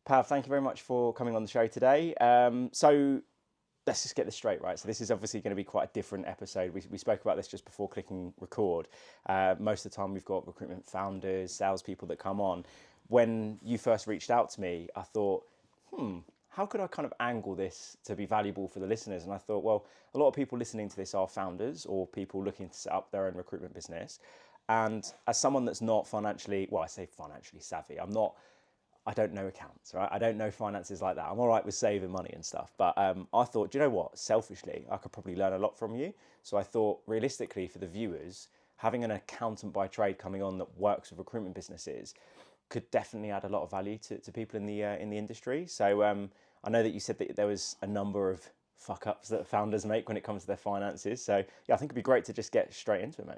Pav, thank you very much for coming on the show today. So let's just get this straight, right? So this is obviously going to be quite a different episode. We spoke about this just before clicking record. Most of the time we've got recruitment founders, salespeople that come on. When you first reached out to me, I thought, how could I kind of angle this to be valuable for the listeners? And I thought, well, a lot of people listening to this are founders or people looking to set up their own recruitment business. And as someone that's not financially, well, I say financially savvy, I don't know accounts, right? I don't know finances like that. I'm all right with saving money and stuff. But I thought, do you know what? Selfishly, I could probably learn a lot from you. So I thought, realistically, for the viewers, having an accountant by trade coming on that works with recruitment businesses could definitely add a lot of value to people in the industry. So I know that you said that there was a number of fuck-ups that founders make when it comes to their finances. So yeah, I think it'd be great to just get straight into it, mate.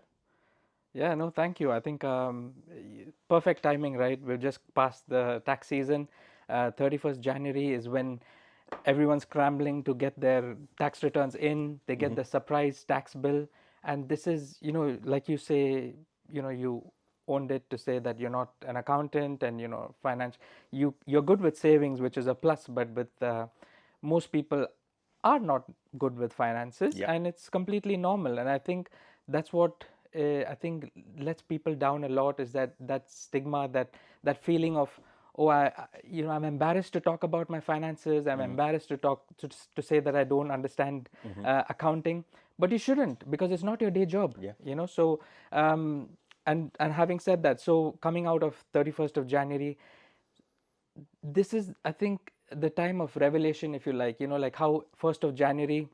Yeah, no, thank you. I think perfect timing, right? We've just passed the tax season. 31st January is when everyone's scrambling to get their tax returns in. They get the surprise tax bill. And this is, like you say, you owned it to say that you're not an accountant and, finance. You're good with savings, which is a plus, but with most people are not good with finances, Yep. and it's completely normal. And I think that's what I think lets people down a lot, is that stigma, that feeling of, oh, I'm embarrassed to talk about my finances. I'm embarrassed to talk to say that I don't understand accounting, but you shouldn't, because it's not your day job. Yeah. So and having said that, so coming out of 31st of January, this is, I think, the time of revelation, if you like. Like how 1st of January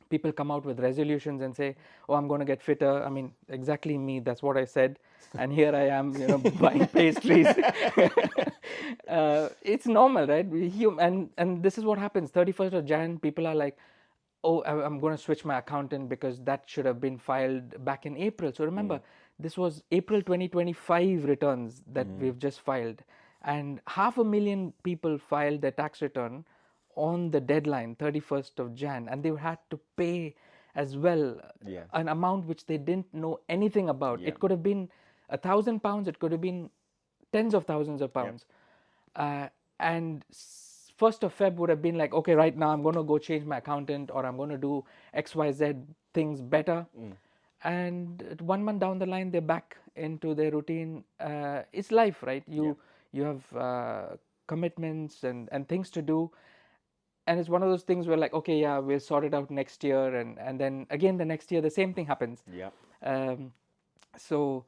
people come out with resolutions and say, oh, I'm going to get fitter. I mean, exactly me, that's what I said. And here I am, buying pastries. It's normal, right? And this is what happens. 31st of Jan, people are like, oh, I'm going to switch my accountant because that should have been filed back in April. So remember, this was April 2025 returns that we've just filed. And 500,000 people filed their tax return on the deadline, 31st of Jan, and they had to pay as well an amount which they didn't know anything about. It could have been £1,000, it could have been tens of thousands of pounds. And 1st of Feb would have been like, okay, right now I'm going to go change my accountant, or I'm going to do XYZ things better. And 1 month down the line, they're back into their routine. It's life, right? You have commitments and things to do. And it's one of those things where, like, okay, yeah, we'll sort it out next year. And then again, the next year, the same thing happens. So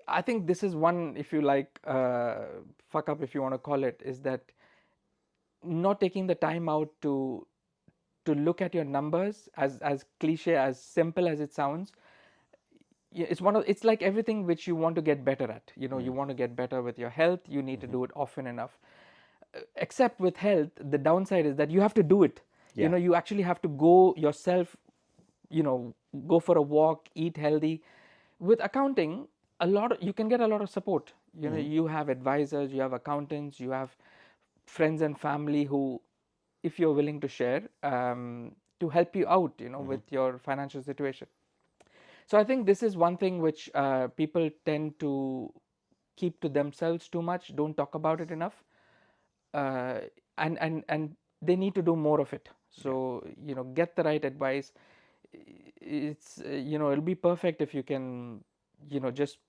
I think this is one, if you like, fuck up, if you want to call it, is that not taking the time out to look at your numbers, as cliche, as simple as it sounds. It's like everything which you want to get better at. You want to get better with your health. You need to do it often enough. Except with health, the downside is that you have to do it. You actually have to go yourself, go for a walk, eat healthy. With accounting, you can get a lot of support. You have advisors, you have accountants, you have friends and family who, if you're willing to share, to help you out, with your financial situation. So I think this is one thing which people tend to keep to themselves too much, don't talk about it enough. And they need to do more of it. So get the right advice. It's it'll be perfect if you can just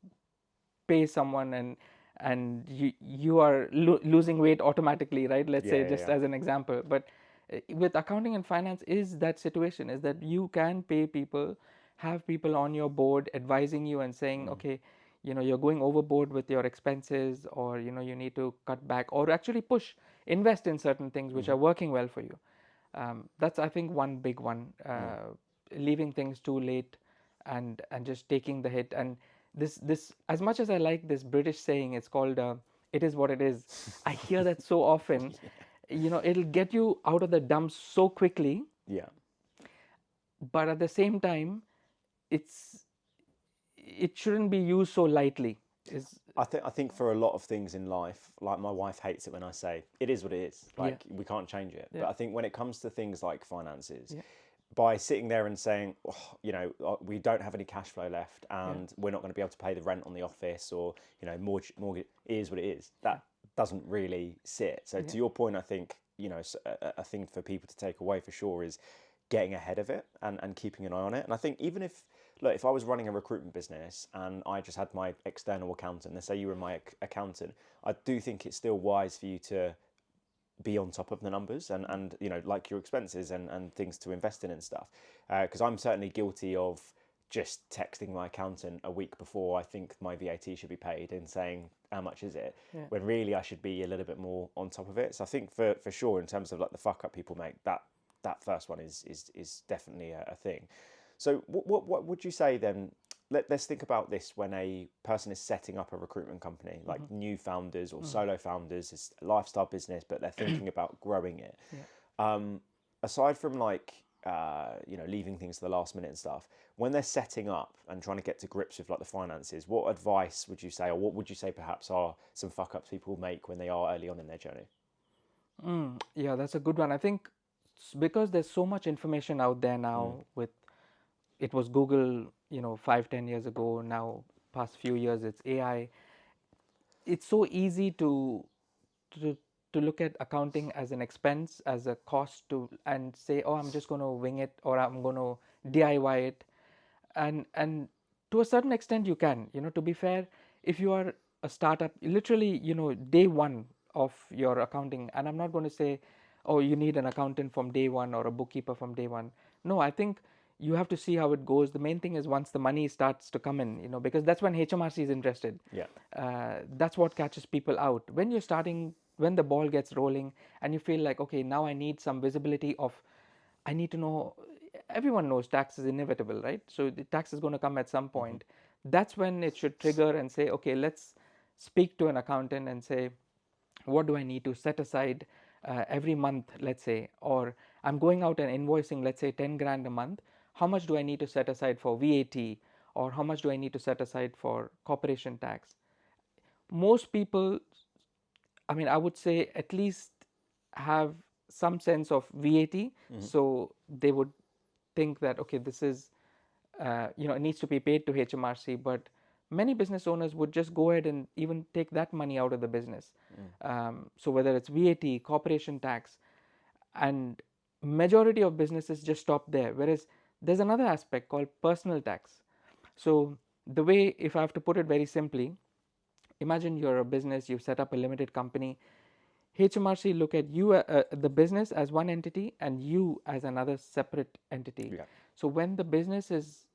pay someone and you are losing weight automatically, right? Let's say, just as an example. But with accounting and finance, is that situation, is that you can pay people, have people on your board advising you and saying, okay, you're going overboard with your expenses, or you need to cut back, or actually invest in certain things which are working well for you. That's, I think, one big one. Leaving things too late and just taking the hit. And this, as much as I like this British saying, it's called it is what it is. I hear that so often. It'll get you out of the dumps so quickly. But at the same time, it shouldn't be used so lightly. I think for a lot of things in life, like, my wife hates it when I say it is what it is. Like, we can't change it. But I think when it comes to things like finances, by sitting there and saying, oh, we don't have any cash flow left, and we're not going to be able to pay the rent on the office, or mortgage, it is what it is. doesn't really sit. So to your point, I think, you know, a thing for people to take away for sure is getting ahead of it and keeping an eye on it. And I think even if, look, if I was running a recruitment business and I just had my external accountant, let's say you were my accountant, I do think it's still wise for you to be on top of the numbers and you know, like your expenses and things to invest in and stuff. Because I'm certainly guilty of just texting my accountant a week before I think my VAT should be paid and saying, how much is it? Yeah. When really I should be a little bit more on top of it. So I think for sure, in terms of like the fuck up people make, that first one is definitely a thing. So what would you say then? Let's think about this when a person is setting up a recruitment company, like new founders or solo founders. It's a lifestyle business, but they're thinking about growing it. Yeah. Aside from like, you know, leaving things to the last minute and stuff, when they're setting up and trying to get to grips with like the finances, what advice would you say, or what would you say perhaps are some fuck ups people make when they are early on in their journey? Yeah, that's a good one. I think because there's so much information out there now with, it was Google, 5-10 years ago. Now, past few years, it's AI. It's so easy to to look at accounting as an expense, as a cost and say, oh, I'm just going to wing it, or I'm going to DIY it. And to a certain extent you can, to be fair, if you are a startup, literally, day one of your accounting, and I'm not going to say, oh, you need an accountant from day one or a bookkeeper from day one. No, I think you have to see how it goes. The main thing is once the money starts to come in, because that's when HMRC is interested. Yeah. That's what catches people out. When you're starting, when the ball gets rolling and you feel like, okay, now I need some visibility of, I need to know, everyone knows tax is inevitable, right? So the tax is going to come at some point. That's when it should trigger and say, okay, let's speak to an accountant and say, what do I need to set aside every month, let's say, or I'm going out and invoicing, let's say 10 grand a month. How much do I need to set aside for VAT, or how much do I need to set aside for corporation tax? Most people, I mean, I would say at least have some sense of VAT. So they would think that, okay, this is, it needs to be paid to HMRC, but many business owners would just go ahead and even take that money out of the business. So whether it's VAT, corporation tax, and majority of businesses just stop there. Whereas there's another aspect called personal tax. So the way, if I have to put it very simply, imagine you're a business, you've set up a limited company. HMRC look at you, the business, as one entity and you as another separate entity. Yeah. So when the business is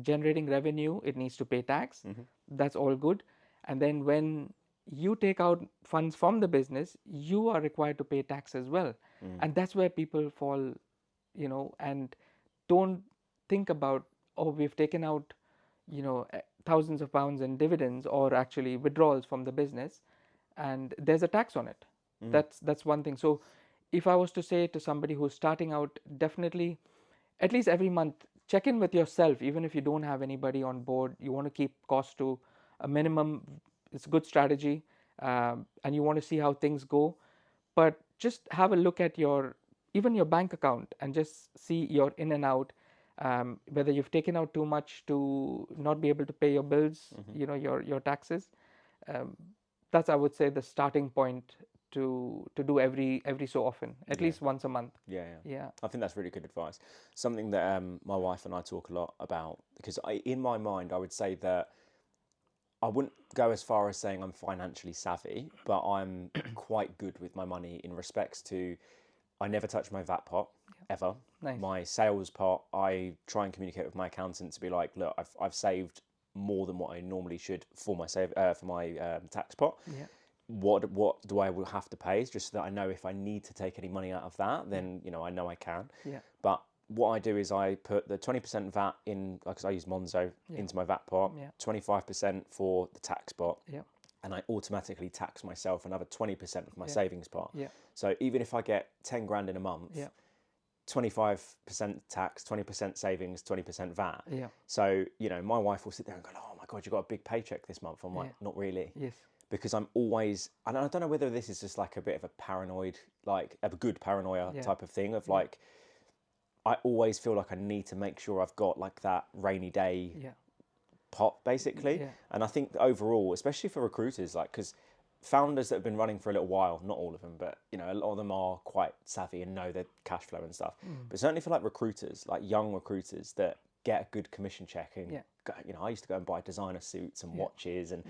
generating revenue, it needs to pay tax. That's all good. And then when you take out funds from the business, you are required to pay tax as well. And that's where people fall, and don't think about, oh, we've taken out, thousands of pounds in dividends or actually withdrawals from the business, and there's a tax on it. That's one thing. So if I was to say to somebody who's starting out, definitely at least every month check in with yourself. Even if you don't have anybody on board, you want to keep costs to a minimum. It's a good strategy, and you want to see how things go. But just have a look at even your bank account and just see your in and out, whether you've taken out too much to not be able to pay your bills, your taxes. That's, I would say, the starting point to do every so often, at least once a month. Yeah. I think that's really good advice. Something that my wife and I talk a lot about, because in my mind, I would say that I wouldn't go as far as saying I'm financially savvy, but I'm quite good with my money in respects to, I never touch my VAT pot ever. Nice. My sales pot, I try and communicate with my accountant to be like, look, I've saved more than what I normally should for my tax pot. Yeah. What do I will have to pay, just so that I know if I need to take any money out of that, then I know I can. Yeah. But what I do is I put the 20% VAT in, because I use Monzo, into my VAT pot, 25% for the tax pot, and I automatically tax myself another 20% of my savings pot. So even if I get 10 grand in a month, 25% tax, 20% savings, 20% VAT. So, my wife will sit there and go, oh my God, you got a big paycheck this month. I'm like, not really. Yes. Because I'm always, and I don't know whether this is just like a bit of a paranoid, like a good paranoia type of thing of like, I always feel like I need to make sure I've got like that rainy day pot, basically. And I think overall, especially for recruiters, like, because founders that have been running for a little while, not all of them, but you know, a lot of them are quite savvy and know their cash flow and stuff. But certainly for like recruiters, like young recruiters that get a good commission check and you know, I used to go and buy designer suits and watches, and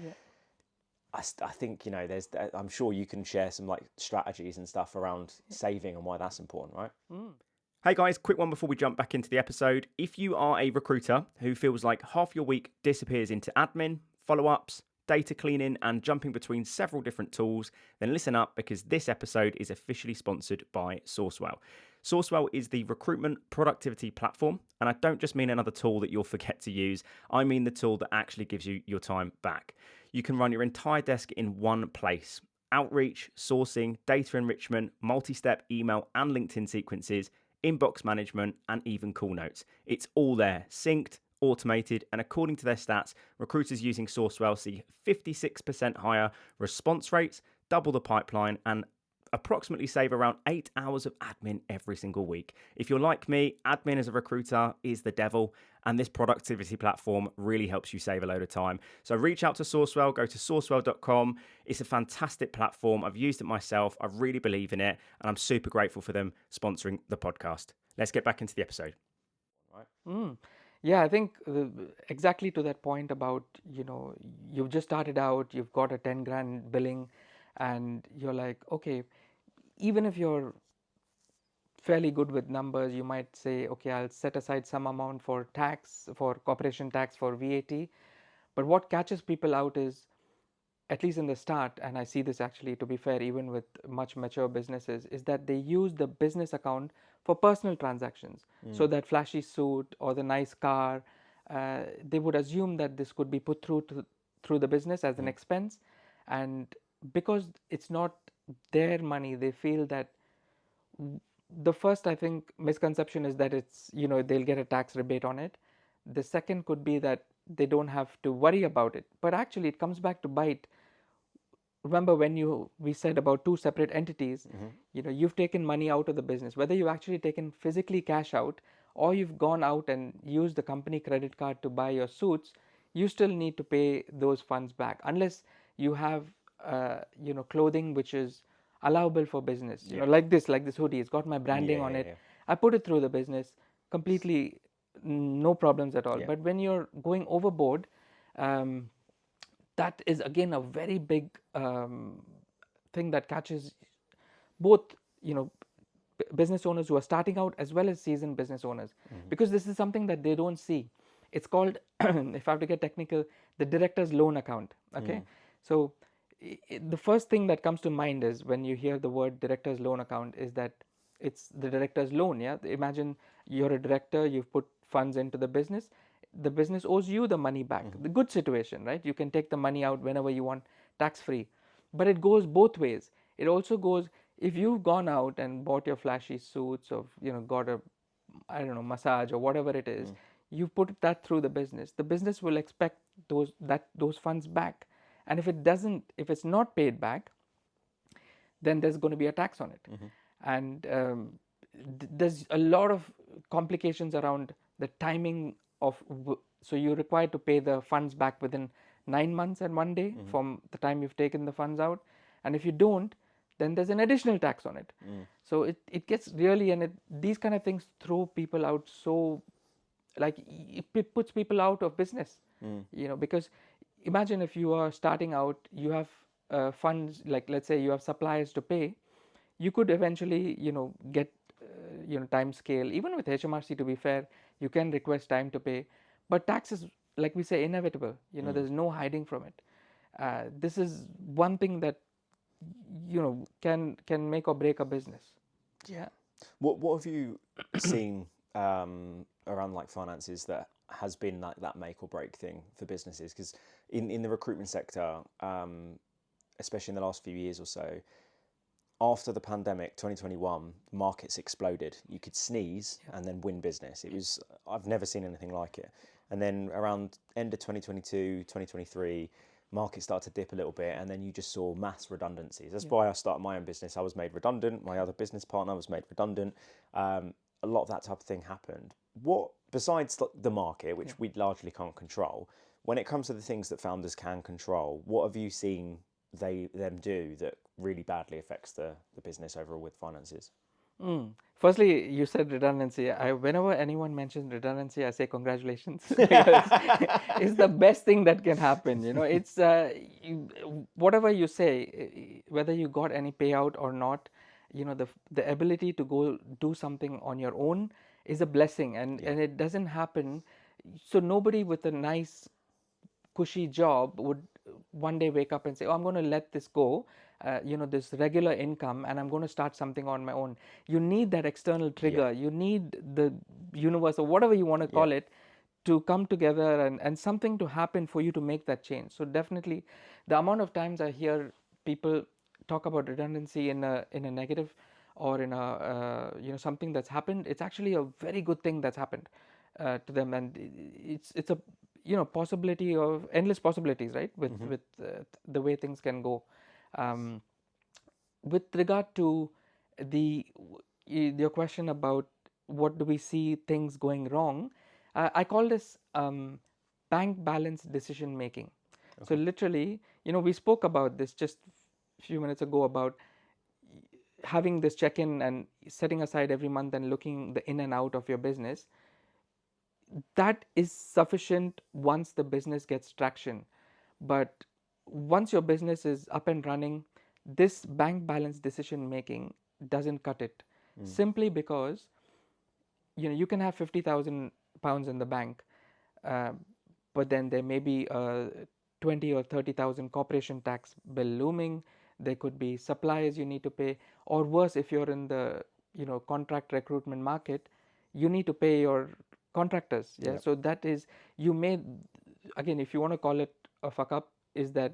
I think, you know, I'm sure you can share some like strategies and stuff around saving and why that's important, right? Hey guys, quick one before we jump back into the episode. If you are a recruiter who feels like half your week disappears into admin, follow-ups, data cleaning, and jumping between several different tools, then listen up, because this episode is officially sponsored by Sourcewell. Sourcewell is the recruitment productivity platform, and I don't just mean another tool that you'll forget to use. I mean the tool that actually gives you your time back. You can run your entire desk in one place. Outreach, sourcing, data enrichment, multi-step email and LinkedIn sequences, inbox management, and even call notes. It's all there, synced, automated, and according to their stats, recruiters using Sourcewell see 56% higher response rates, double the pipeline, and approximately save around 8 hours of admin every single week. If you're like me, admin as a recruiter is the devil, and this productivity platform really helps you save a load of time. So reach out to Sourcewell, go to sourcewell.com. It's a fantastic platform. I've used it myself. I really believe in it, and I'm super grateful for them sponsoring the podcast. Let's get back into the episode. Yeah, I think exactly to that point about, you know, you've just started out, you've got a 10 grand billing, and you're like, okay, even if you're fairly good with numbers, you might say, okay, I'll set aside some amount for tax, for corporation tax, for VAT. But what catches people out is, at least in the start, and I see this actually, to be fair, even with much mature businesses, is that they use the business account for personal transactions. So that flashy suit or the nice car, they would assume that this could be put through the business as an expense. And because it's not their money, they feel that the first, I think, misconception is that it's, you know, they'll get a tax rebate on it. The second could be that they don't have to worry about it. But actually, it comes back to bite. Remember when we said about two separate entities, you know, you've taken money out of the business, whether you've actually taken physically cash out or you've gone out and used the company credit card to buy your suits, you still need to pay those funds back unless you have, you know, clothing which is allowable for business. You know, like this hoodie, it's got my branding on it. I put it through the business completely, no problems at all. But when you're going overboard, that is again a very big thing that catches both, you know, business owners who are starting out as well as seasoned business owners, because this is something that they don't see. It's called, if I have to get technical, the director's loan account. Okay, so the first thing that comes to mind is when you hear the word director's loan account is that it's the director's loan. Yeah, imagine you're a director, you've put funds into the business owes you the money back. The good situation, right? You can take the money out whenever you want, tax free. But it goes both ways. It also goes, if you've gone out and bought your flashy suits, or, you know, got a, I don't know, massage or whatever it is, you put that through the business will expect those funds back. And if it's not paid back, then there's going to be a tax on it. And there's a lot of complications around the timing of, so you're required to pay the funds back within 9 months and 1 day from the time you've taken the funds out. And if you don't, then there's an additional tax on it. So it gets really, and these kind of things throw people out. So like it puts people out of business, you know, because imagine if you are starting out, you have funds, like let's say you have suppliers to pay, you could eventually, you know, get you know, time scale. Even with HMRC, to be fair, you can request time to pay, but tax is, like we say, inevitable. You know, there's no hiding from it. This is one thing that, you know, can make or break a business. Yeah. What have you seen around like finances that has been like that make or break thing for businesses? Because in the recruitment sector, especially in the last few years or so, after the pandemic, 2021, markets exploded. You could sneeze and then win business. It was, I've never seen anything like it. And then around end of 2022, 2023, markets started to dip a little bit, and then you just saw mass redundancies. That's why I started my own business. I was made redundant. My other business partner was made redundant. A lot of that type of thing happened. What, besides the market, which we largely can't control, when it comes to the things that founders can control, what have you seen them do that really badly affects the business overall with finances? Firstly, you said redundancy. Whenever anyone mentions redundancy, I say congratulations because it's the best thing that can happen. It's whatever you say, whether you got any payout or not, the ability to go do something on your own is a blessing, and it doesn't happen. So nobody with a nice cushy job would one day wake up and say, oh, I'm going to let this go, this regular income, and I'm going to start something on my own. You need that external trigger. You need the universe or whatever you want to call it to come together and something to happen for you to make that change. So definitely the amount of times I hear people talk about redundancy in a negative or in a something that's happened, it's actually a very good thing that's happened to them, and it's a possibility of endless possibilities, right, with the way things can go. With regard to your question about what do we see things going wrong, I call this bank balance decision making. So literally, we spoke about this just a few minutes ago about having this check-in and setting aside every month and looking the in and out of your business. That is sufficient once the business gets traction. But once your business is up and running, this bank balance decision making doesn't cut it. Simply because you can have 50,000 pounds in the bank, but then there may be a 20 or 30,000 corporation tax bill looming. There could be suppliers you need to pay, or worse, if you're in the contract recruitment market, you need to pay your contractors. So that is, you may, again, if you want to call it a fuck up, is that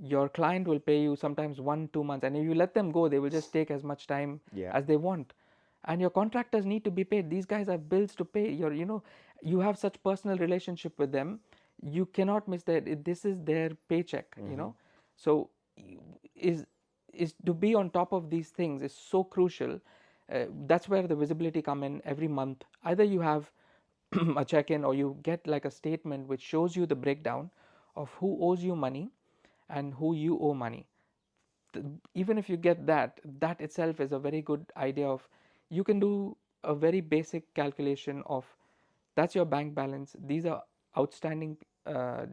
your client will pay you sometimes 1-2 months, and if you let them go, they will just take as much time as they want. And your contractors need to be paid. These guys have bills to pay. You have such personal relationship with them. You cannot miss that. This is their paycheck. So is to be on top of these things is so crucial. That's where the visibility come in every month. Either you have a check-in or you get like a statement which shows you the breakdown of who owes you money and who you owe money. Even if you get that itself is a very good idea of, you can do a very basic calculation of, that's your bank balance, these are outstanding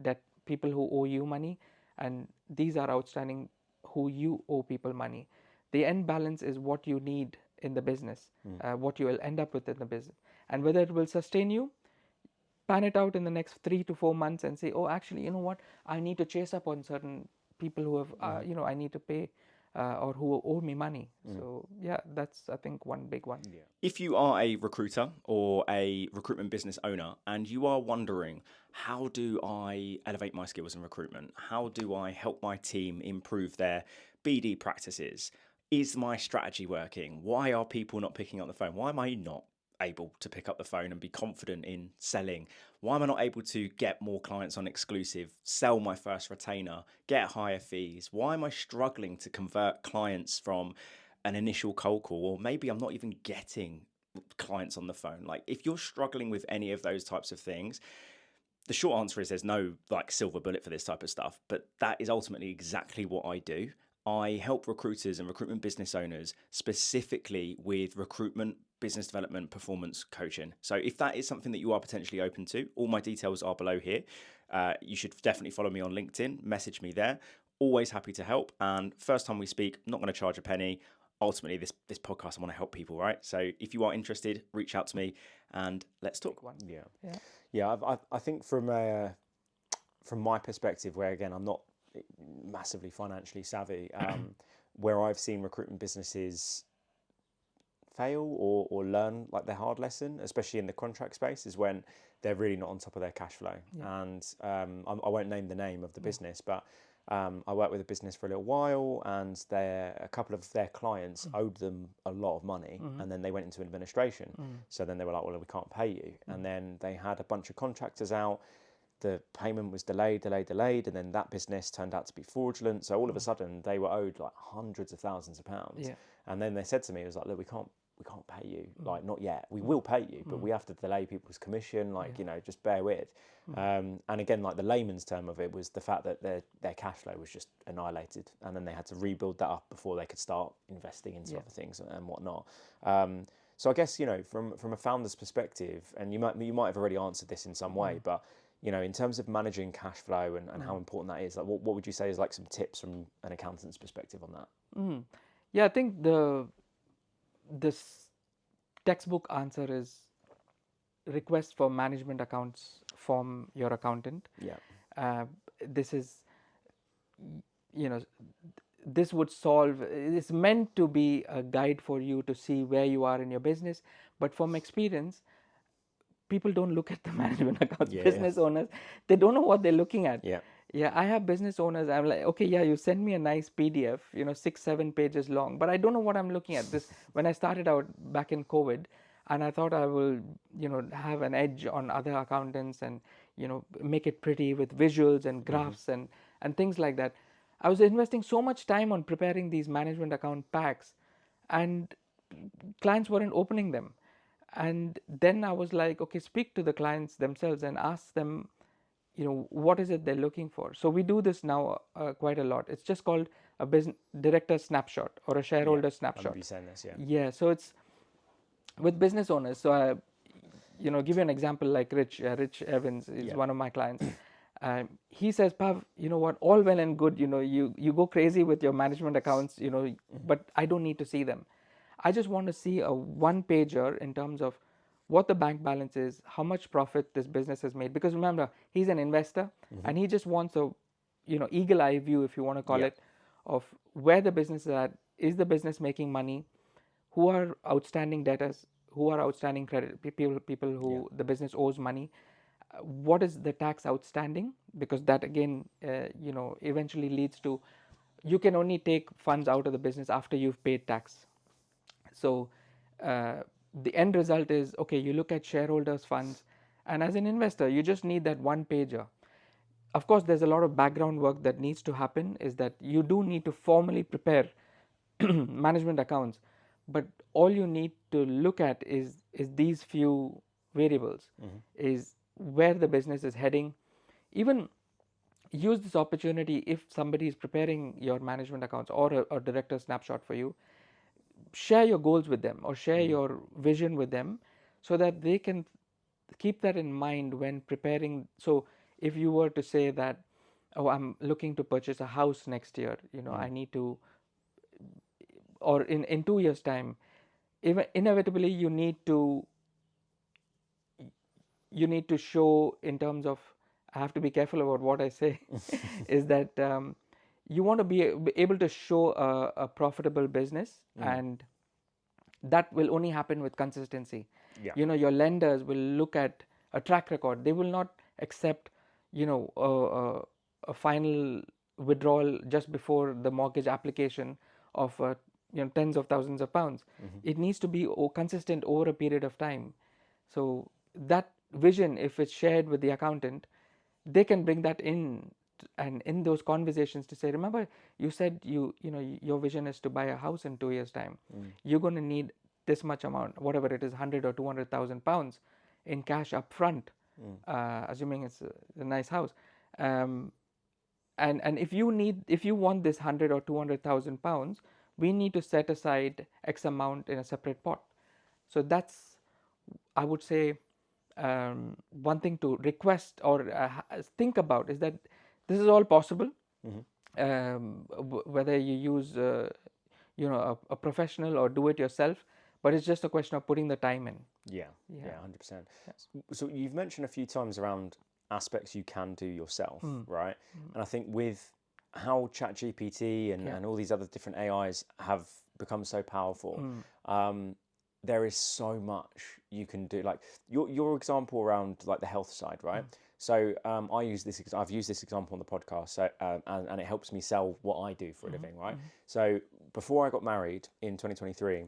debt, people who owe you money, and these are outstanding who you owe people money. The end balance is what you need in the business, what you will end up with in the business, and whether it will sustain you. Pan it out in the next 3 to 4 months and say, oh, actually, you know what, I need to chase up on certain people who have I need to pay or who owe me money. So that's, I think, one big one. If you are a recruiter or a recruitment business owner and you are wondering, how do I elevate my skills in recruitment? How do I help my team improve their BD practices? Is my strategy working? Why are people not picking up the phone? Why am I not able to pick up the phone and be confident in selling? Why am I not able to get more clients on exclusive, sell my first retainer, get higher fees? Why am I struggling to convert clients from an initial cold call? Or maybe I'm not even getting clients on the phone. Like, if you're struggling with any of those types of things, the short answer is there's no like silver bullet for this type of stuff, but that is ultimately exactly what I do. I help recruiters and recruitment business owners specifically with recruitment, business development, performance coaching. So if that is something that you are potentially open to, all my details are below here. You should definitely follow me on LinkedIn, message me there. Always happy to help. And first time we speak, I'm not going to charge a penny. Ultimately, this podcast, I want to help people, right? So if you are interested, reach out to me and let's talk. Yeah. I think from my perspective, where again, I'm not massively financially savvy, where I've seen recruitment businesses fail or learn like their hard lesson, especially in the contract space, is when they're really not on top of their cash flow. And I won't name the name of the business, but I worked with a business for a little while, and a couple of their clients owed them a lot of money, and then they went into administration. So then they were like, well, we can't pay you. And then they had a bunch of contractors out. The payment was delayed, and then that business turned out to be fraudulent. So all of a sudden, they were owed like hundreds of thousands of pounds. And then they said to me, it was like, look, we we can't pay you, like not yet. We will pay you, but we have to delay people's commission, like just bear with. And again, like the layman's term of it was the fact that their cash flow was just annihilated, and then they had to rebuild that up before they could start investing into other things and whatnot. So I guess from a founder's perspective, and you might have already answered this in some way, but in terms of managing cash flow and how important that is, like what would you say is like some tips from an accountant's perspective on that? Yeah, I think this textbook answer is request for management accounts from your accountant. Yeah. This is, this would solve, it's meant to be a guide for you to see where you are in your business. But from experience, people don't look at the management accounts. Business owners, they don't know what they're looking at. Yeah, I have business owners. I'm like, okay, yeah, you send me a nice PDF, 6-7 pages long, but I don't know what I'm looking at. This when I started out back in COVID, and I thought I will, have an edge on other accountants and make it pretty with visuals and graphs and things like that. I was investing so much time on preparing these management account packs, and clients weren't opening them. And then I was like, okay, speak to the clients themselves and ask them, what is it they're looking for. So we do this now quite a lot. It's just called a business director snapshot or a shareholder snapshot. I remember you saying this, Yeah, so it's with business owners. So I, give you an example like Rich Evans is one of my clients. He says, Pav, you know what, all well and good, you go crazy with your management accounts, but I don't need to see them. I just want to see a one-pager in terms of what the bank balance is, how much profit this business has made. Because remember, he's an investor and he just wants a, eagle eye view, if you want to call it, of where the business is at. Is the business making money? Who are outstanding debtors? Who are outstanding credit people who the business owes money? What is the tax outstanding? Because that again, eventually leads to, you can only take funds out of the business after you've paid tax. So the end result is, okay, you look at shareholders' funds, and as an investor, you just need that one pager. Of course, there's a lot of background work that needs to happen, is that you do need to formally prepare management accounts, but all you need to look at is these few variables, is where the business is heading. Even use this opportunity if somebody is preparing your management accounts or a director snapshot for you. Share your goals with them or share your vision with them so that they can keep that in mind when preparing. So if you were to say that, oh, I'm looking to purchase a house next year, I need to, or in 2 years' time, inevitably you need to show in terms of, I have to be careful about what I say, is that you want to be able to show a profitable business, and that will only happen with consistency. Your lenders will look at a track record. They will not accept, a final withdrawal just before the mortgage application of tens of thousands of pounds. It needs to be consistent over a period of time. So that vision, if it's shared with the accountant, they can bring that in, and in those conversations to say, remember, you said your vision is to buy a house in 2 years' time. You're going to need this much amount, whatever it is, 100 or 200,000 pounds in cash up front, assuming it's a nice house. And if you want this 100 or 200,000 pounds, we need to set aside X amount in a separate pot. So that's, I would say, one thing to request or think about is that this is all possible, whether you use a professional or do it yourself, but it's just a question of putting the time in. Yeah, 100%. So you've mentioned a few times around aspects you can do yourself, right? And I think with how ChatGPT and all these other different AIs have become so powerful, there is so much you can do. Like your example around like the health side, right? So I've used this example on the podcast, so and it helps me sell what I do for a living, right? So before I got married in 2023,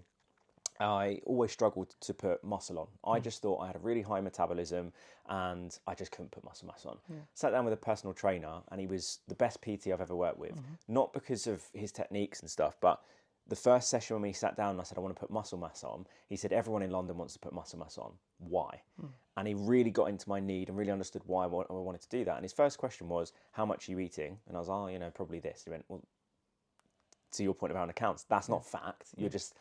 I always struggled to put muscle on. I just thought I had a really high metabolism and I just couldn't put muscle mass on. Sat down with a personal trainer and he was the best PT I've ever worked with. Not because of his techniques and stuff, but the first session when we sat down and I said, I want to put muscle mass on, he said, everyone in London wants to put muscle mass on. Why? And he really got into my need and really understood why I wanted to do that. And his first question was, how much are you eating? And I was, probably this. He went, well, to your point around accounts, that's not fact. You're just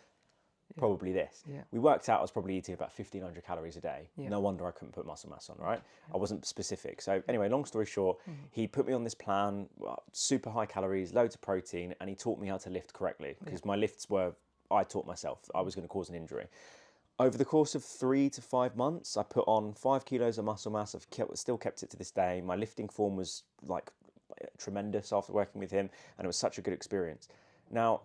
probably this. Yeah. We worked out I was probably eating about 1,500 calories a day. Yeah. No wonder I couldn't put muscle mass on, right? I wasn't specific. So anyway, long story short, he put me on this plan, super high calories, loads of protein, and he taught me how to lift correctly because my lifts were, I taught myself I was going to cause an injury. Over the course of 3 to 5 months, I put on 5 kilos of muscle mass. I've still kept it to this day. My lifting form was like tremendous after working with him, and it was such a good experience. Now,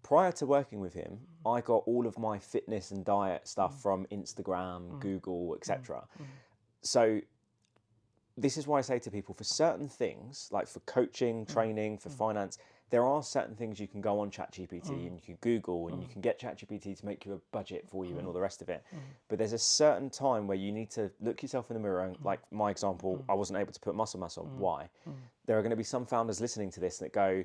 prior to working with him, I got all of my fitness and diet stuff from Instagram, Google, etc. So this is why I say to people, for certain things, like for coaching, training, for finance, there are certain things you can go on ChatGPT and you can Google and you can get ChatGPT to make you a budget for you and all the rest of it. But there's a certain time where you need to look yourself in the mirror and, like my example, I wasn't able to put muscle mass on. Why? There are going to be some founders listening to this that go,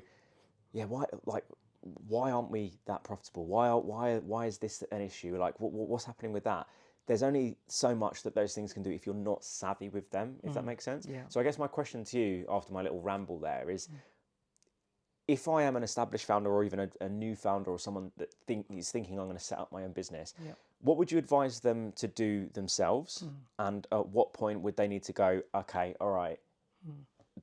yeah, why aren't we that profitable? Why is this an issue? Like, what's happening with that? There's only so much that those things can do if you're not savvy with them, if that makes sense. Yeah. So I guess my question to you after my little ramble there is, if I am an established founder or even a new founder or someone that is thinking I'm going to set up my own business, what would you advise them to do themselves? And at what point would they need to go, okay, all right,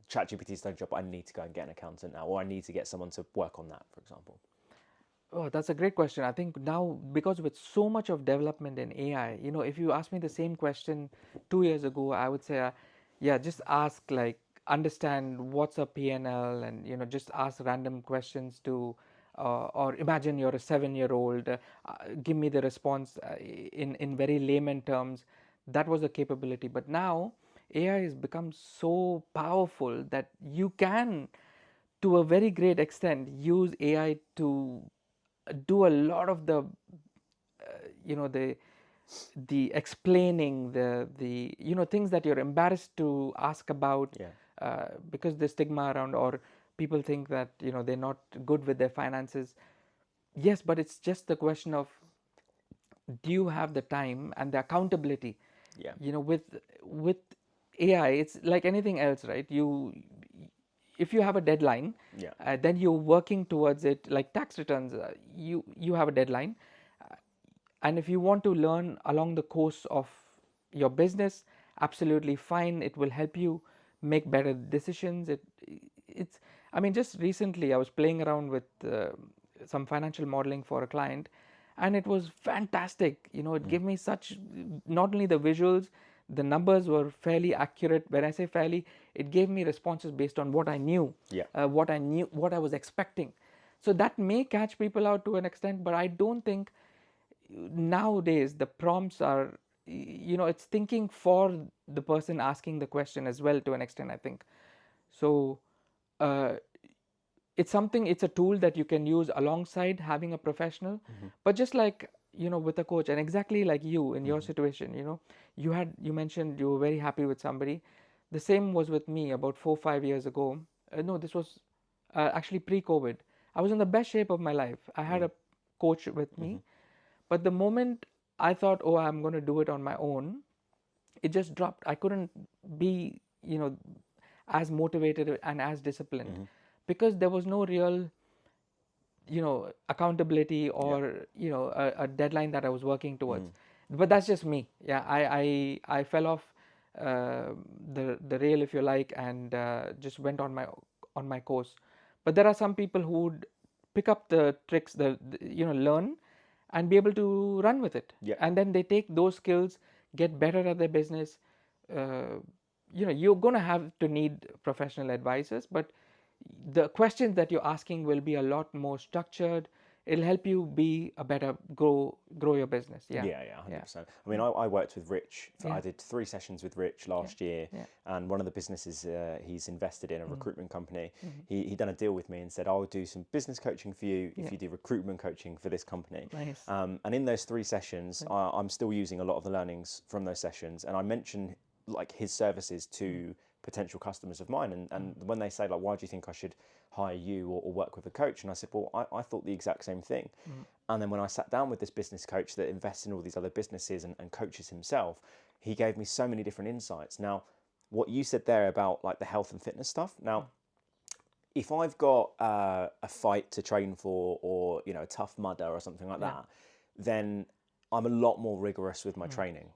ChatGPT's done a job, but I need to go and get an accountant now, or I need to get someone to work on that, for example? Oh, that's a great question. I think now, because with so much of development in AI, if you ask me the same question 2 years ago, I would say, just ask, understand what's a PNL, and, just ask random questions to, or imagine you're a 7-year-old, give me the response in very layman terms. That was a capability. But now, AI has become so powerful that you can, to a very great extent, use AI to do a lot of the the explaining, the things that you're embarrassed to ask about, because the stigma around, or people think that they're not good with their finances. Yes, but it's just the question of, do you have the time and the accountability? With AI, it's like anything else, right? If you have a deadline, then you're working towards it. Like tax returns, you have a deadline, and if you want to learn along the course of your business, absolutely fine. It will help you make better decisions. Just recently I was playing around with some financial modeling for a client, and it was fantastic. It gave me such, not only the visuals, the numbers were fairly accurate. When I say fairly, it gave me responses based on what I knew, what I was expecting. So that may catch people out to an extent, but I don't think nowadays the prompts are, it's thinking for the person asking the question as well to an extent, I think. So it's a tool that you can use alongside having a professional, but just like, with a coach, and exactly like you in your situation, you mentioned you were very happy with somebody. The same was with me about 4-5 years ago. No, this was actually pre-COVID. I was in the best shape of my life. I had a coach with me, but the moment I thought, oh, I'm going to do it on my own, it just dropped. I couldn't be, as motivated and as disciplined, because there was no real, accountability or, a deadline that I was working towards. But that's just me. Yeah, I fell off the rail, if you like, and just went on my course. But there are some people who would pick up the tricks, learn and be able to run with it. And then they take those skills, get better at their business. You're going to have to need professional advisors, but the questions that you're asking will be a lot more structured. It'll help you be a better grow your business. 100%. I mean, I worked with Rich. I did 3 sessions with Rich last year, and one of the businesses he's invested in, a recruitment company, he done a deal with me and said, I'll do some business coaching for you if you do recruitment coaching for this company. Nice. And in those 3 sessions, I'm still using a lot of the learnings from those sessions, and I mentioned like his services to potential customers of mine, and when they say like, why do you think I should hire you or work with a coach? And I said, well, I thought the exact same thing. And then when I sat down with this business coach that invests in all these other businesses and coaches himself, he gave me so many different insights. Now, what you said there about like the health and fitness stuff. Now, if I've got a fight to train for, or a tough mudder or something like that, then I'm a lot more rigorous with my training.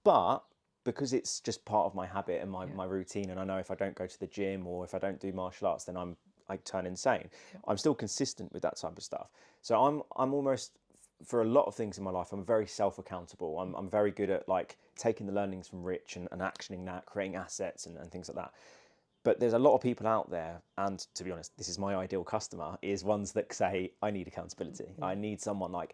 But because it's just part of my habit and my routine, and I know if I don't go to the gym or if I don't do martial arts, then I turn insane. I'm still consistent with that type of stuff. So I'm almost, for a lot of things in my life, I'm very self-accountable. I'm very good at like taking the learnings from Rich and actioning that, creating assets and things like that. But there's a lot of people out there, and to be honest, this is my ideal customer, is ones that say, I need accountability. I need someone like,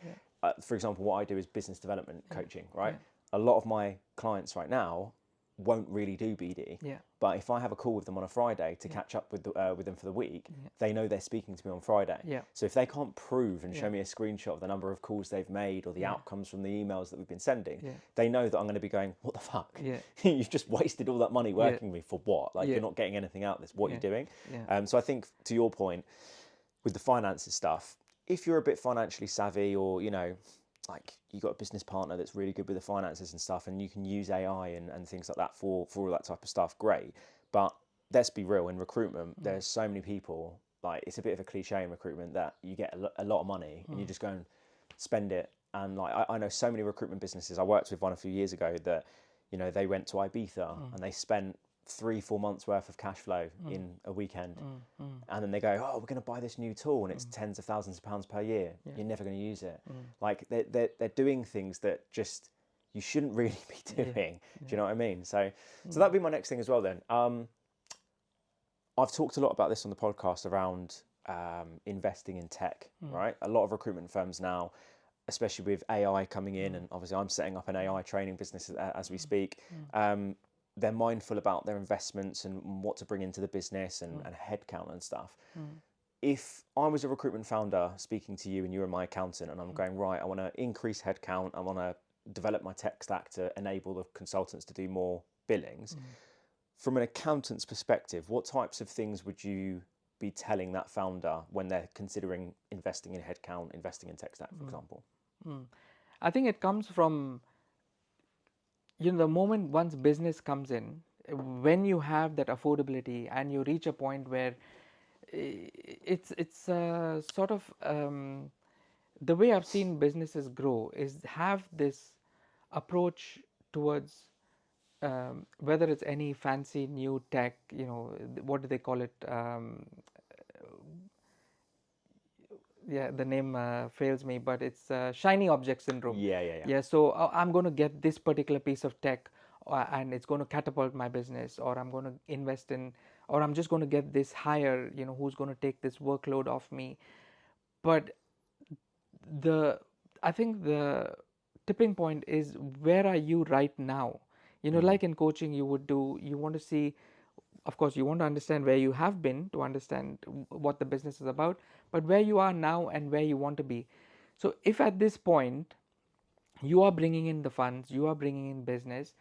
for example, what I do is business development coaching, right? A lot of my clients right now won't really do BD. But if I have a call with them on a Friday to catch up with them for the week, they know they're speaking to me on Friday. So if they can't prove and show me a screenshot of the number of calls they've made or the outcomes from the emails that we've been sending, they know that I'm going to be going, what the fuck? You've just wasted all that money working with me for what? Like you're not getting anything out of this. What are you doing? So I think to your point with the finances stuff, if you're a bit financially savvy, or like you got a business partner that's really good with the finances and stuff, and you can use AI and things like that for all that type of stuff, great. But let's be real, in recruitment, there's so many people, like it's a bit of a cliche in recruitment that you get a lot of money and you just go and spend it. And like I know so many recruitment businesses. I worked with one a few years ago that, they went to Ibiza and they spent 3-4 months worth of cash flow in a weekend, and then they go, oh, we're going to buy this new tool and it's tens of thousands of pounds per year. You're never going to use it. Like they're doing things that just you shouldn't really be doing. Do you know what I mean? So that'd be my next thing as well then. I've talked a lot about this on the podcast around investing in tech, right? A lot of recruitment firms now, especially with AI coming in, and obviously I'm setting up an AI training business as we speak, they're mindful about their investments and what to bring into the business and headcount and stuff. If I was a recruitment founder speaking to you and you were my accountant and I'm going, right, I want to increase headcount, I want to develop my tech stack to enable the consultants to do more billings. From an accountant's perspective, what types of things would you be telling that founder when they're considering investing in headcount, investing in tech stack, for example? I think it comes from the moment once business comes in, when you have that affordability and you reach a point where it's sort of the way I've seen businesses grow is have this approach towards whether it's any fancy new tech, what do they call it? The name fails me, but it's shiny object syndrome. So I'm going to get this particular piece of tech, and it's going to catapult my business, or I'm going to invest in, or I'm just going to get this hire, who's going to take this workload off me. But I think the tipping point is, where are you right now? Like in coaching, you want to see, of course, you want to understand where you have been to understand what the business is about, but where you are now and where you want to be. So if at this point you are bringing in the funds, you are bringing in business,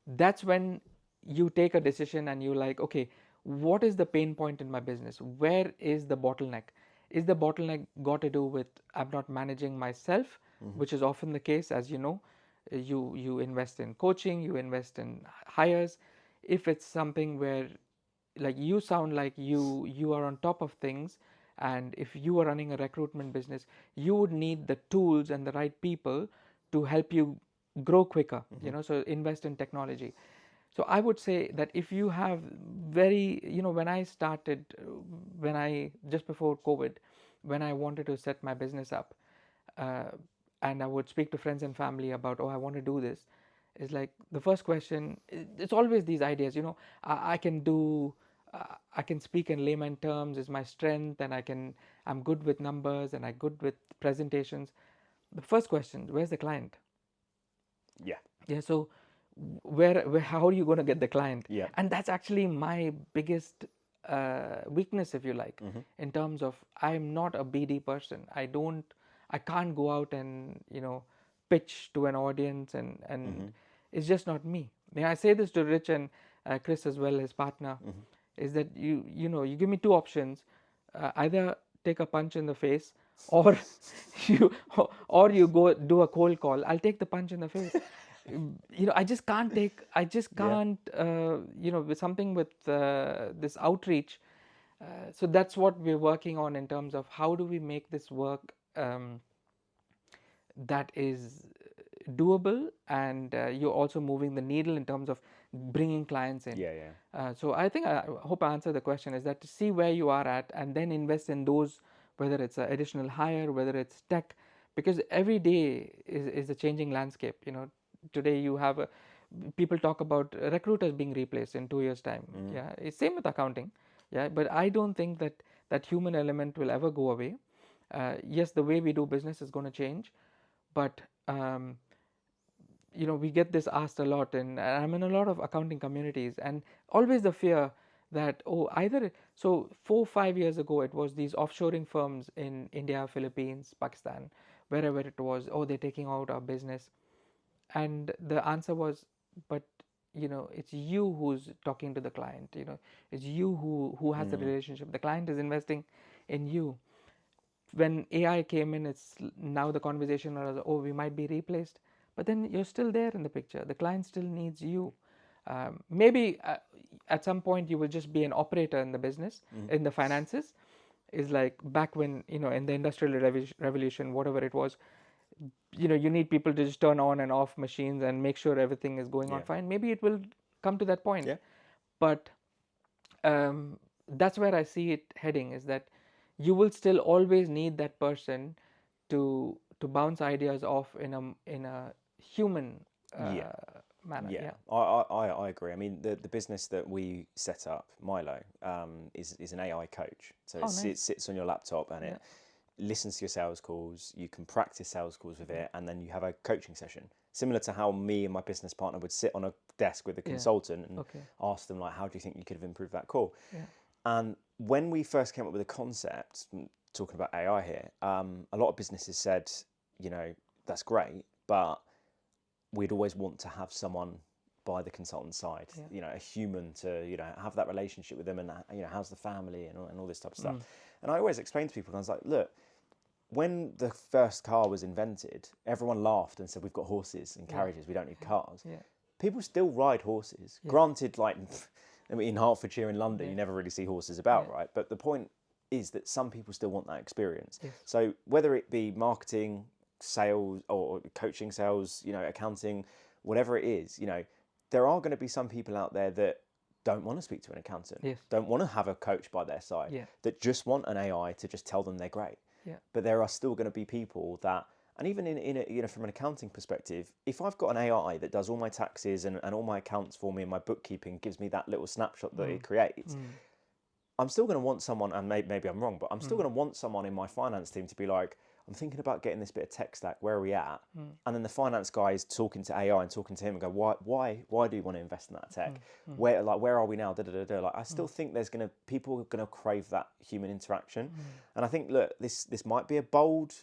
that's when you take a decision and you're like, okay, what is the pain point in my business? Where is the bottleneck? Is the bottleneck got to do with I'm not managing myself, which is often the case, as you know. You invest in coaching, you invest in hires. If it's something where like you sound like you are on top of things, and if you are running a recruitment business, you would need the tools and the right people to help you grow quicker, so invest in technology. So I would say that if you have when I started, just before COVID, when I wanted to set my business up, and I would speak to friends and family about, I want to do this, is like the first question, it's always these ideas, I can speak in layman terms, is my strength, and I'm good with numbers and I'm good with presentations. The first question, where's the client? So how are you going to get the client? And that's actually my biggest weakness, if you like, in terms of I'm not a BD person. I can't go out and pitch to an audience, and it's just not me. I say this to Rich, and Chris as well, his partner, is that you give me two options, either take a punch in the face, or you or you go do a cold call. I'll take the punch in the face. I just can't with something with this outreach. So that's what we're working on in terms of how do we make this work that is doable, and you're also moving the needle in terms of bringing clients in. So I think, I hope I answered the question, is that to see where you are at and then invest in those, whether it's an additional hire, whether it's tech, because every day is a changing landscape. Today you have people talk about recruiters being replaced in 2 years time. Yeah, it's same with accounting. Yeah, but I don't think that human element will ever go away. Yes, the way we do business is going to change, but we get this asked a lot, and I'm in a lot of accounting communities, and always the fear that, either, so 4-5 years ago, it was these offshoring firms in India, Philippines, Pakistan, wherever it was, they're taking out our business. And the answer was, but it's you who's talking to the client, it's you who has the relationship. The client is investing in you. When AI came in, it's now the conversation was, we might be replaced, but then you're still there in the picture. The client still needs you. Maybe at some point you will just be an operator in the business, in the finances. Is like back when, in the industrial revolution, whatever it was, you need people to just turn on and off machines and make sure everything is going on fine. Maybe it will come to that point. But that's where I see it heading, is that you will still always need that person to bounce ideas off in a human manner. I agree. I mean, the business that we set up, Milo, is an AI coach. So it sits on your laptop and it listens to your sales calls. You can practice sales calls with it, and then you have a coaching session, similar to how me and my business partner would sit on a desk with a consultant and ask them, like, how do you think you could have improved that call? And when we first came up with the concept, talking about AI here, a lot of businesses said, that's great, but we'd always want to have someone by the consultant side, a human to, have that relationship with them, and, how's the family and all this type of stuff. And I always explain to people, I was like, look, when the first car was invented, everyone laughed and said, we've got horses and carriages, we don't need cars. People still ride horses. Granted, like, in Hertfordshire, in London, you never really see horses about, right? But the point is that some people still want that experience. So whether it be marketing, sales, or coaching sales, accounting, whatever it is, there are going to be some people out there that don't want to speak to an accountant, don't want to have a coach by their side, that just want an AI to just tell them they're great. But there are still going to be people that, and even in from an accounting perspective, if I've got an AI that does all my taxes and all my accounts for me and my bookkeeping, gives me that little snapshot that it creates, I'm still going to want someone, and maybe I'm wrong, but I'm still going to want someone in my finance team to be like, I'm thinking about getting this bit of tech stack, where are we at? And then the finance guy is talking to AI and talking to him and go, why do you want to invest in that tech? Where are we now? Like, I still think people are going to crave that human interaction. And I think, look, this might be a bold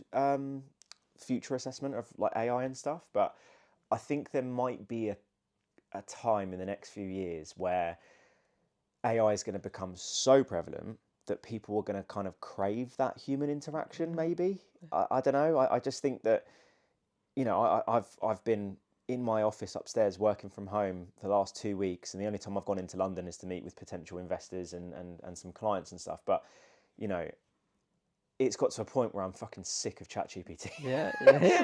future assessment of like AI and stuff, but I think there might be a time in the next few years where AI is going to become so prevalent that people are going to kind of crave that human interaction, maybe. I don't know. I just think that, I've been in my office upstairs working from home for the last 2 weeks, and the only time I've gone into London is to meet with potential investors and some clients and stuff. But, it's got to a point where I'm fucking sick of ChatGPT.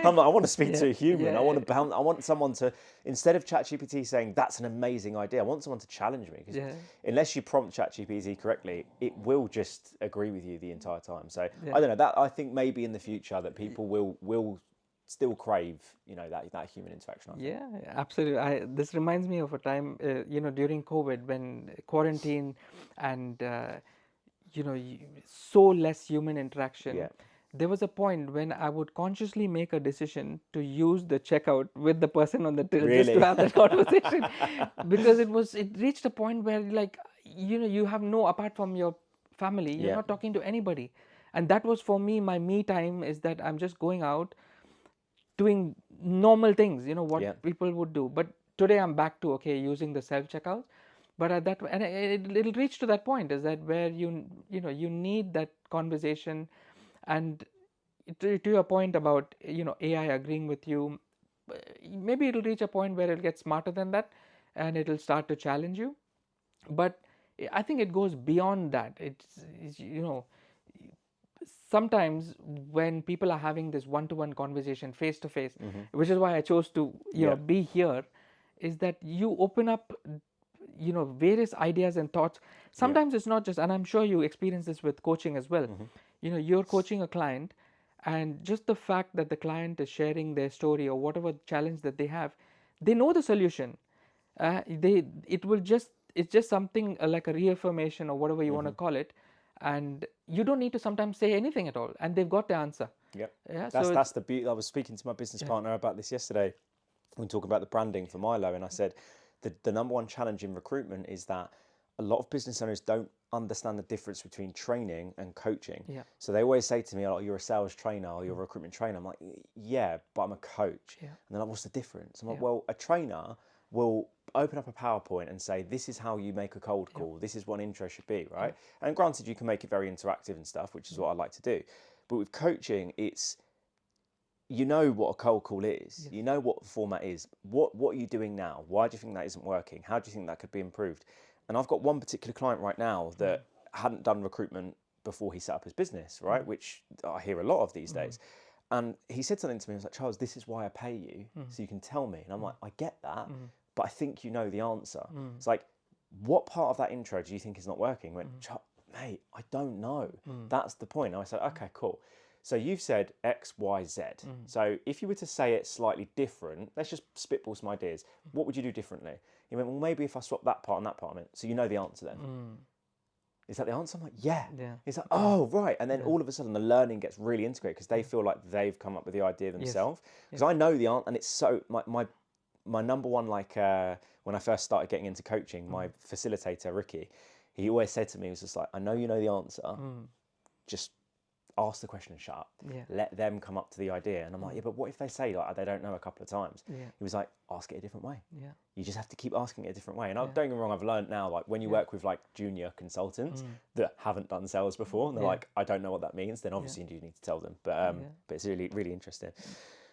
I'm like, I want to speak to a human. I want someone to, instead of ChatGPT saying that's an amazing idea, I want someone to challenge me, because unless you prompt ChatGPT correctly, it will just agree with you the entire time. So I don't know, that I think maybe in the future that people will still crave, that human interaction. Absolutely. This reminds me of a time, during COVID, when quarantine and so less human interaction. There was a point when I would consciously make a decision to use the checkout with the person on the till, just to have that conversation, because it reached a point where, like, you have apart from your family, you're not talking to anybody. And that was, for me, my me time, is that I'm just going out doing normal things, what people would do. But today I'm back to using the self checkout. But at that, and it'll reach to that point, is that where you need that conversation. And to your point about AI agreeing with you, maybe it'll reach a point where it'll get smarter than that, and it'll start to challenge you. But I think it goes beyond that. It's sometimes when people are having this one-to-one conversation face to face, which is why I chose to be here, is that you open up various ideas and thoughts. Sometimes it's not just, and I'm sure you experience this with coaching as well. You're coaching a client, and just the fact that the client is sharing their story or whatever challenge that they have, they know the solution. It's just something like a reaffirmation or whatever you want to call it, and you don't need to sometimes say anything at all, and they've got the answer. Yep. Yeah. That's the beauty. I was speaking to my business partner about this yesterday. We were talking about the branding for Milo, and I said the number one challenge in recruitment is that a lot of business owners don't understand the difference between training and coaching. Yeah. So they always say to me, "Oh, you're a sales trainer or you're a recruitment trainer." I'm like, "Yeah, but I'm a coach." Yeah. And they're like, "What's the difference?" I'm like, "Well, a trainer will open up a PowerPoint and say, this is how you make a cold call. This is what an intro should be, right? And granted, you can make it very interactive and stuff, which is what I like to do. But with coaching, it's, you know what a cold call is. You know what the format is. What are you doing now? Why do you think that isn't working? How do you think that could be improved?" And I've got one particular client right now that hadn't done recruitment before he set up his business, right? Which I hear a lot of these days. And he said something to me, he was like, "Charles, this is why I pay you, so you can tell me." And I'm like, "I get that, but I think you know the answer." It's like, what part of that intro do you think is not working? He went, "Mate, I don't know. That's the point." And I said, "Okay, cool. So you've said X, Y, Z. So if you were to say it slightly different, let's just spitball some ideas. What would you do differently?" He went, "Well, maybe if I swap that part and that part." I meant, "So you know the answer then?" Is that the answer? I'm like, yeah. He's like, "Oh, right." And then all of a sudden the learning gets really integrated because they feel like they've come up with the idea themselves. Because I know the answer, and it's so, my number one, like when I first started getting into coaching, my facilitator, Ricky, he always said to me, he was just like, "I know you know the answer, just ask the question and shut up. Let them come up to the idea." And I'm like, "Yeah, but what if they say like they don't know a couple of times?" He was like, "Ask it a different way. You just have to keep asking it a different way." And don't get me wrong, I've learned now, like when you work with like junior consultants that haven't done sales before, and they're like, "I don't know what that means," then obviously you need to tell them. But it's really, really interesting.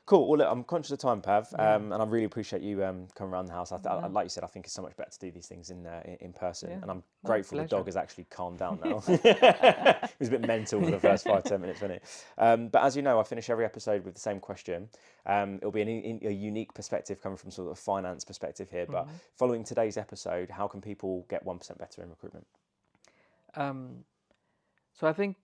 Cool. Well, look, I'm conscious of time, Pav, and I really appreciate you coming around the house. Like you said, I think it's so much better to do these things in person, and I'm grateful the dog has actually calmed down now. It was a bit mental for the first 5-10 minutes, wasn't it? But as you know, I finish every episode with the same question. It'll be a unique perspective coming from sort of a finance perspective here. But following today's episode, how can people get 1% better in recruitment? So I think,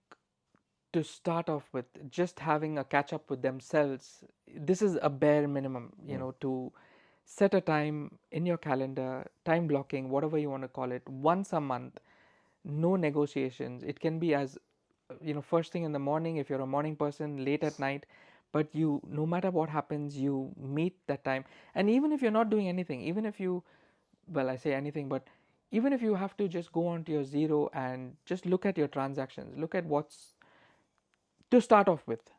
to start off with, just having a catch up with themselves, this is a bare minimum, to set a time in your calendar, time blocking, whatever you want to call it, once a month, no negotiations. It can be as, first thing in the morning, if you're a morning person, late at night, but no matter what happens, you meet that time. And even if you're not doing anything, even if I say anything, but even if you have to just go onto your Xero and just look at your transactions, look at to start off with,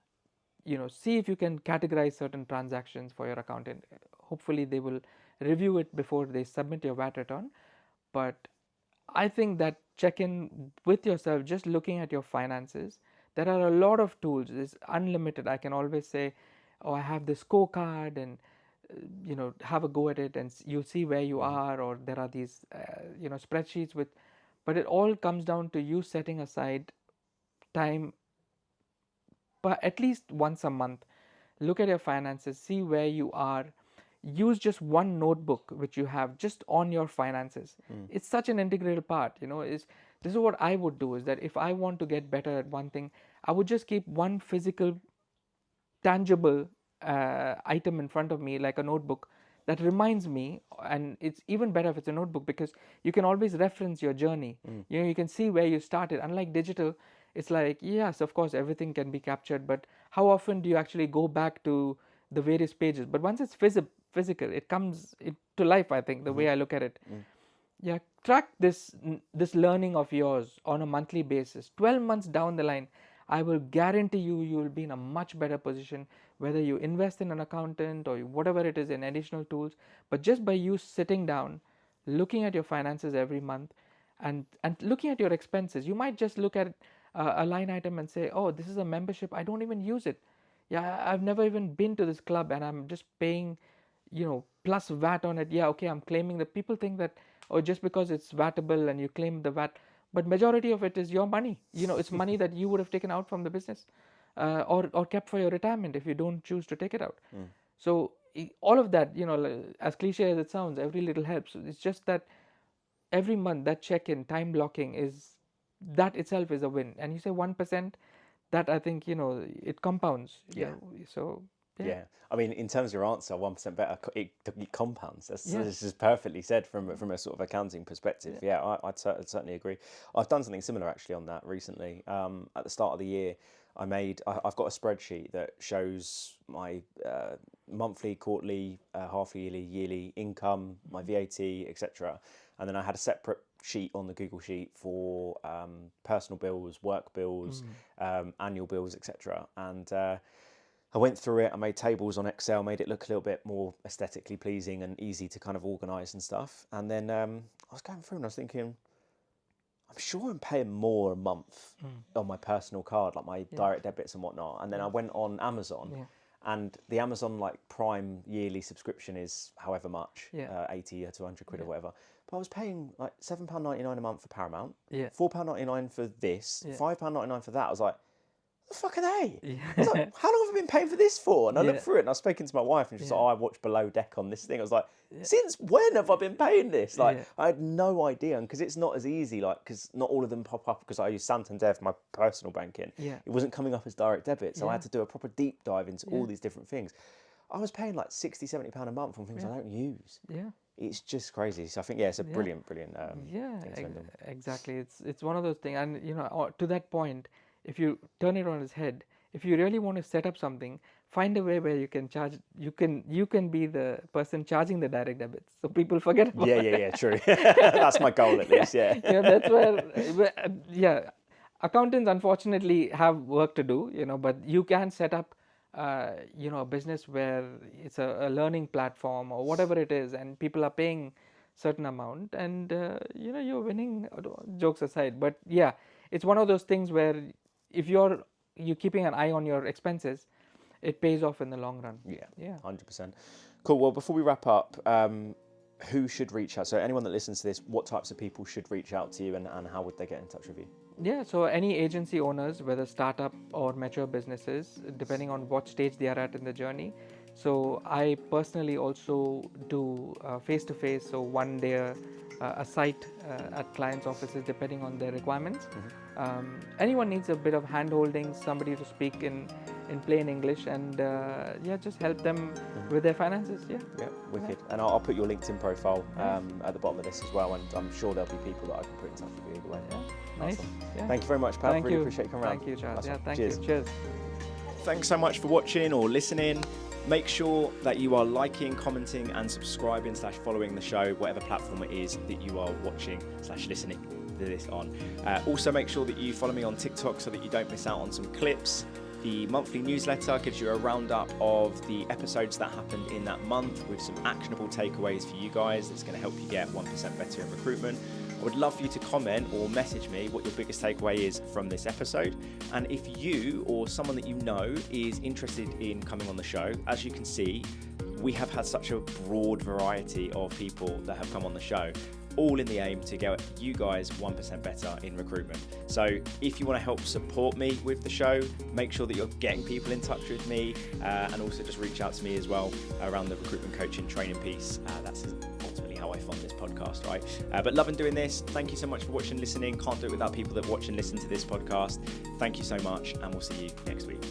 see if you can categorize certain transactions for your accountant. Hopefully they will review it before they submit your VAT return. But I think that check in with yourself, just looking at your finances. There are a lot of tools. It's unlimited. I can always say, "Oh, I have this scorecard," and have a go at it, and you'll see where you are. Or there are these spreadsheets with, but it all comes down to you setting aside time, but at least once a month. Look at your finances, see where you are. Use just one notebook which you have just on your finances. It's such an integral part. This is what I would do, is that if I want to get better at one thing, I would just keep one physical, tangible item in front of me, like a notebook, that reminds me. And it's even better if it's a notebook, because you can always reference your journey. You can see where you started. Unlike digital, it's like, yes, of course, everything can be captured, but how often do you actually go back to the various pages? But once it's physical, it comes to life, I think, the way I look at it. Yeah, track this learning of yours on a monthly basis. 12 months down the line, I will guarantee you will be in a much better position, whether you invest in an accountant or whatever it is in additional tools. But just by you sitting down, looking at your finances every month and looking at your expenses. You might just look at a line item and say, oh, this is a membership, I don't even use it. Yeah, I've never even been to this club and I'm just paying, plus VAT on it. Yeah, okay, I'm claiming that. People think that, oh, just because it's VATable and you claim the VAT, but majority of it is your money. It's money that you would have taken out from the business or kept for your retirement if you don't choose to take it out. So all of that, as cliche as it sounds, every little helps. It's just that every month, that check-in, time blocking, that itself is a win. And you say 1%, that I think, it compounds. Yeah. So, yeah. I mean, in terms of your answer, 1% better, it compounds. This is perfectly said from a sort of accounting perspective. Yeah, I'd certainly agree. I've done something similar actually on that recently. At the start of the year, I've got a spreadsheet that shows my monthly, quarterly, half-yearly, yearly income, my VAT, etc. And then I had a separate sheet on the Google Sheet for personal bills, work bills, annual bills, etc. And I went through it. I made tables on Excel, made it look a little bit more aesthetically pleasing and easy to kind of organise and stuff. And then I was going through and I was thinking, I'm sure I'm paying more a month on my personal card, like my direct debits and whatnot. And then I went on Amazon, and the Amazon Prime yearly subscription is however much, 80 or 200 quid or whatever. But I was paying like £7.99 a month for Paramount, £4.99 for this, £5.99 for that. I was like, the fuck are they? I was like, how long have I been paying for this for? And I looked through it and I was speaking to my wife and she's like, oh, I watched Below Deck on this thing. I was like, since when have I been paying this? I had no idea. And because it's not as easy, because not all of them pop up, because I use Santander for my personal banking. It wasn't coming up as direct debit. So I had to do a proper deep dive into all these different things. I was paying like £60, £70 a month on things I don't use. It's just crazy. So I think, it's a brilliant thing to end on. Exactly. It's one of those things. And, to that point, if you turn it on its head, if you really want to set up something, find a way where you can charge. You can be the person charging the direct debits, so people forget about it. Yeah, true. That's my goal at least. Yeah. That's where. Accountants unfortunately have work to do. But you can set up, a business where it's a learning platform or whatever it is, and people are paying certain amount, and you're winning. Jokes aside, but it's one of those things where if you're keeping an eye on your expenses, it pays off in the long run. Yeah, 100%. Cool. Well, before we wrap up, who should reach out? So anyone that listens to this, what types of people should reach out to you, and how would they get in touch with you? Yeah, so any agency owners, whether startup or mature businesses, depending on what stage they are at in the journey. So I personally also do face-to-face, so one day a site at clients' offices, depending on their requirements. Anyone needs a bit of hand-holding, somebody to speak in plain English, and just help them with their finances. Yeah, wicked. And I'll put your LinkedIn profile at the bottom of this as well, and I'm sure there'll be people that I can put in touch with you either way. Nice. Yeah. Thank you very much, Pav. Really appreciate you coming around. Thank you, Charles. Thank Cheers. you. Cheers. Thanks so much for watching or listening. Make sure that you are liking, commenting and subscribing / following the show, whatever platform it is that you are watching / listening to this on. Also make sure that you follow me on TikTok so that you don't miss out on some clips. The monthly newsletter gives you a roundup of the episodes that happened in that month with some actionable takeaways for you guys that's going to help you get 1% better in recruitment. I would love for you to comment or message me what your biggest takeaway is from this episode. And if you or someone that you know is interested in coming on the show, as you can see, we have had such a broad variety of people that have come on the show, all in the aim to get you guys 1% better in recruitment. So if you want to help support me with the show, make sure that you're getting people in touch with me, and also just reach out to me as well around the recruitment coaching training piece. That's ultimately how I fund this podcast, right? But loving doing this. Thank you so much for watching and listening. Can't do it without people that watch and listen to this podcast. Thank you so much, and we'll see you next week.